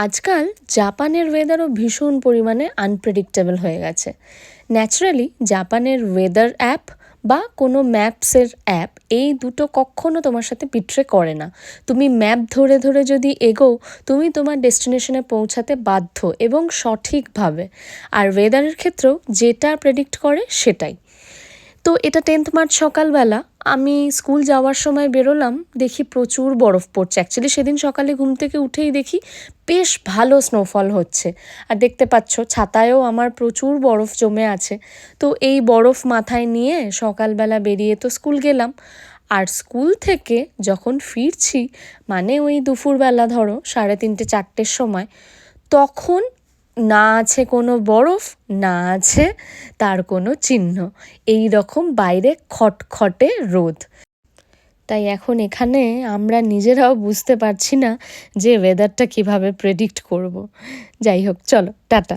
আজকাল জাপানের ওয়েদারও ভীষণ পরিমাণে আনপ্রেডিক্টেবল হয়ে গেছে। ন্যাচারালি জাপানের ওয়েদার অ্যাপ বা কোনো ম্যাপসের অ্যাপ এই দুটো কখনো তোমার সাথে বিট্রে করে না। তুমি ম্যাপ ধরে ধরে যদি এগোও, তুমি তোমার ডেস্টিনেশনে পৌঁছাতে বাধ্য এবং সঠিকভাবে। আর ওয়েদারের ক্ষেত্রেও যেটা প্রেডিক্ট করে সেটাই। তো এটা 10th মার্চ সকালবেলা আমি স্কুল যাওয়ার সময় বেরোলাম, দেখি প্রচুর বরফ পড়ছে। অ্যাকচুয়ালি সেদিন সকালে ঘুম থেকে উঠেই দেখি বেশ ভালো স্নোফল হচ্ছে। আর দেখতে পাচ্ছ ছাতায়ও আমার প্রচুর বরফ জমে আছে। তো এই বরফ মাথায় নিয়ে সকালবেলা বেরিয়ে তো স্কুল গেলাম। আর স্কুল থেকে যখন ফিরছি, মানে ওই দুপুরবেলা ধরো 3:30 4টের সময়, তখন না আছে কোনো বরফ, না আছে তার কোনো চিহ্ন। এই রকম বাইরে খটখটে রোদ। তাই এখন এখানে আমরা নিজেরাও বুঝতে পারছি না যে ওয়েদারটা কিভাবে প্রেডিক্ট করব। যাই হোক, চলো টাটা।